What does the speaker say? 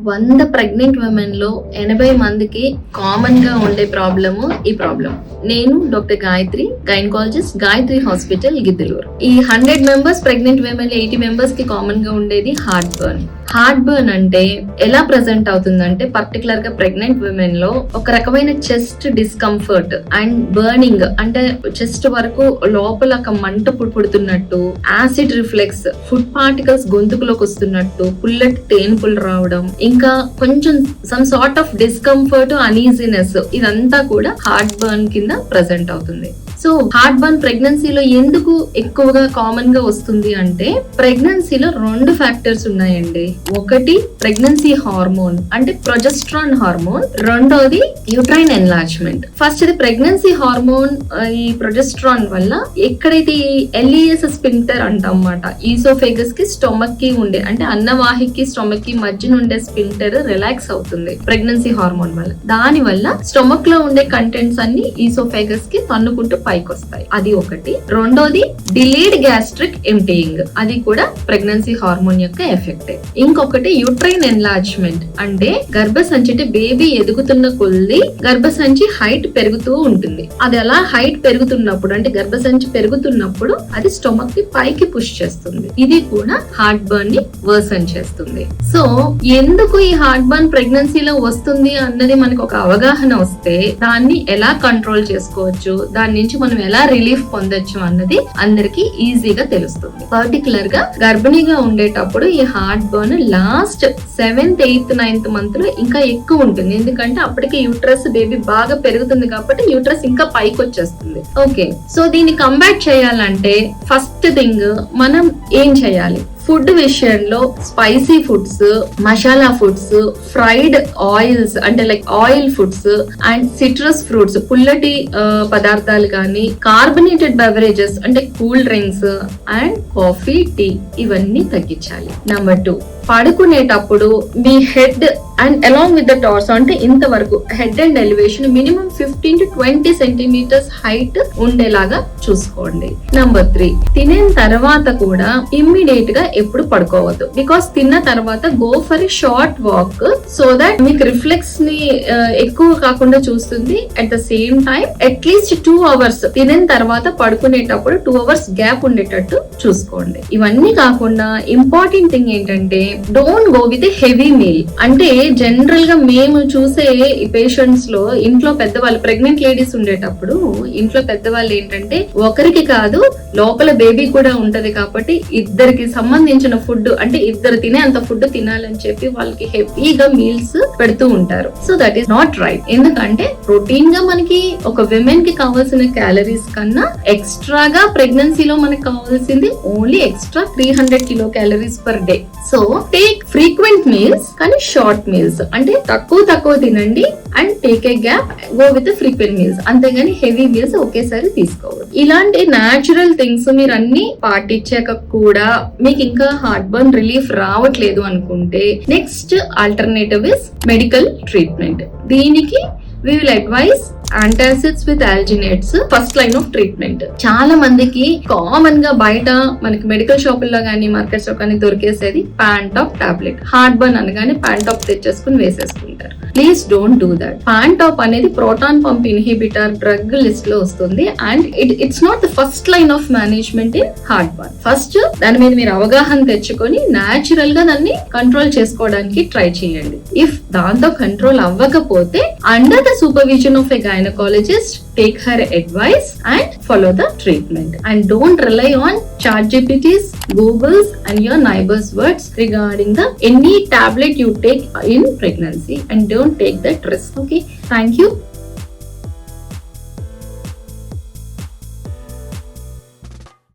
100 pregnant women లో 80 మందికి common గా ఉండే ప్రాబ్లము ఈ ప్రాబ్లం. నేను doctor Gayatri, gynaecologist, Gayatri hospital, Giddalur. ఈ 100 మెంబర్స్ ప్రెగ్నెంట్ ఉమెన్ 80 మెంబర్స్ కి కామన్ గా ఉండేది హార్ట్ బర్న్. హార్ట్ బర్న్ అంటే ఎలా ప్రెసెంట్ అవుతుందంటే పర్టికులర్ గా ప్రెగ్నెంట్ ఉమెన్ లో ఒక రకమైన చెస్ట్ డిస్కంఫర్ట్ అండ్ బర్నింగ్, అంటే చెస్ట్ వరకు లోపల ఒక మంట పుడుతున్నట్టు, యాసిడ్ రిఫ్లెక్స్, ఫుడ్ పార్టికల్స్ గొంతుకులోకి వస్తున్నట్టు, పుల్లటి తేన్పులు రావడం, ఇంకా కొంచెం some sort of discomfort, uneasiness, ఇదంతా కూడా హార్ట్ బర్న్ కింద ప్రెసెంట్ అవుతుంది. సో హార్ట్ బర్న్ ప్రెగ్నెన్సీలో ఎందుకు ఎక్కువగా కామన్ గా వస్తుంది అంటే ప్రెగ్నెన్సీలో 2 ఫ్యాక్టర్స్ ఉన్నాయండి. ఒకటి ప్రెగ్నెన్సీ హార్మోన్ అంటే ప్రొజెస్ట్రాన్ హార్మోన్, రెండోది యూట్రైన్ ఎన్లార్జ్మెంట్. ఫస్ట్ ఇది ప్రెగ్నెన్సీ హార్మోన్. ఈ ప్రొజెస్ట్రాన్ వల్ల ఎక్కడైతే ఈ LES స్పింక్టర్ అంటాం అన్నమాట, ఈసోఫేగస్ కి స్టొమక్ కి ఉండే, అంటే అన్నవాహికి స్టొమక్ కి మధ్య ఉండే స్పింక్టర్ రిలాక్స్ అవుతుంది ప్రెగ్నెన్సీ హార్మోన్ వల్ల. దాని వల్ల స్టొమక్ లో ఉండే కంటెంట్స్ అన్ని ఈసోఫేగస్ కి తన్నుకుంటూ పైకి వస్తాయి. అది ఒకటి. రెండోది డిలేడ్ గ్యాస్ట్రిక్ ఎంప్టీయింగ్, అది కూడా ప్రెగ్నెన్సీ హార్మోన్ యొక్క ఎఫెక్ట్. ఇంకొకటి యూట్రైన్ ఎన్లార్జ్మెంట్, అంటే గర్భసంచి, అంటే బేబీ ఎదుగుతున్న కొద్ది గర్భసంచి హైట్ పెరుగుతూ ఉంటుంది. అది అలా హైట్ పెరుగుతున్నప్పుడు, అంటే గర్భసంచి పెరుగుతున్నప్పుడు అది స్టొమక్ ని పైకి పుష్ చేస్తుంది. ఇది కూడా హార్ట్ బర్న్ ని వర్సన్ చేస్తుంది. సో ఎందుకు ఈ హార్ట్ బర్న్ ప్రెగ్నెన్సీలో వస్తుంది అన్నది మనకు ఒక అవగాహన వస్తే దాన్ని ఎలా కంట్రోల్ చేసుకోవచ్చు, దాని నుంచి మనం ఎలా రిలీఫ్ పొందొచ్చు అన్నది అందరికి ఈజీగా తెలుస్తుంది. పర్టికులర్ గా గర్భిణిగా ఉండేటప్పుడు ఈ heart burn last 7th, 8th, 9th month లో ఇంకా ఎక్కువ ఉంటుంది. ఎందుకంటే అప్పటికి యూట్రస్ బేబీ బాగా పెరుగుతుంది కాబట్టి యూట్రస్ ఇంకా పైకి వచ్చేస్తుంది. ఓకే, సో దీన్ని కంబ్యాట్ చేయాలంటే ఫస్ట్ థింగ్ మనం ఏం చేయాలి? ఫుడ్ విషయంలో spicy foods, masala foods, fried oils అంటే like oil foods and citrus fruits, పుల్లటి పదార్థాలు కానీ, కార్బనేటెడ్ బెవరేజెస్ అంటే cool drinks and coffee, tea, ఇవన్నీ తగ్గించాలి. నెంబర్ 2, పడుకునేటప్పుడు మీ head and along with the torso, అంటే ఇంతవరకు head and elevation minimum 15 to 20 centimetres height ఉండేలాగా చూసుకోండి. నెంబర్ 3, తినిన తర్వాత కూడా ఇమ్మీడియట్ గా ఎప్పుడు పడుకోవద్దు. బికాస్ తిన్న తర్వాత go for a short walk, so that మీకు రిఫ్లెక్స్ ని ఎక్కువ కాకుండా చూస్తుంది. At the same time at least 2 hours తినిన తర్వాత పడుకునేటప్పుడు 2 hours గ్యాప్ ఉండేటట్టు చూసుకోండి. ఇవన్నీ కాకుండా ఇంపార్టెంట్ థింగ్ ఏంటంటే don't go with a heavy meal. అంటే జనరల్ గా మేము చూసే ఈ పేషెంట్స్ లో ఇంట్లో పెద్దవాళ్ళు, ప్రెగ్నెంట్ లేడీస్ ఉండేటప్పుడు ఇంట్లో పెద్దవాళ్ళు ఏంటంటే ఒకరికి కాదు లోపల బేబీ కూడా ఉంటది కాబట్టి ఇద్దరికి సంబంధించిన ఫుడ్, అంటే ఇద్దరు తినే అంత ఫుడ్ తినాలని చెప్పి వాళ్ళకి హెవీగా మీల్స్ పెడుతూ ఉంటారు. So that is not right. ఎందుకంటే ప్రోటీన్ గా మనకి ఒక విమెన్ కి కావాల్సిన క్యాలరీస్ కన్నా ఎక్స్ట్రాగా ప్రెగ్నెన్సీలో మనకి కావాల్సింది only extra 300 kcal per day. So take frequent meals, కానీ షార్ట్ మీల్స్, అంటే తక్కువ తినండి and take a gap, go with frequent meals. అంతేగాని హెవీ మీల్స్ ఒకేసారి తీసుకోవద్దు. ఇలాంటి న్యాచురల్ థింగ్స్ మీరు అన్ని పాటించాక కూడా మీకు ఇంకా హార్ట్ బర్న్ రిలీఫ్ రావట్లేదు అనుకుంటే next alternative is medical treatment. దీనికి we will advise antacids with alginates, first line of treatment. చాలా మందికి కామన్ గా బయట మనకి మెడికల్ షాపుల్లో గానీ మార్కెట్స్ లో కానీ దొరికేసేది ప్యాంటాప్ టాబ్లెట్. హార్ట్ బర్న్ అనగానే ప్యాంటాప్ తెచ్చేసుకుని వేసేసుకుంటారు. Please don't do that. Pantop అనేది proton pump inhibitor drug list లో వస్తుంది and it's not the first line of management in heartburn. First దాని మీద మీరు అవగాహన తెచ్చుకొని న్యాచురల్ గా దాన్ని కంట్రోల్ చేసుకోవడానికి ట్రై చేయండి. ఇఫ్ దాంతో కంట్రోల్ అవ్వకపోతే under the supervision of a gynecologist, take her advice and follow the treatment. And don't rely on ChatGPT's, Google's and your neighbor's words regarding the any tablet you take in pregnancy, and don't take that risk. Okay, thank you.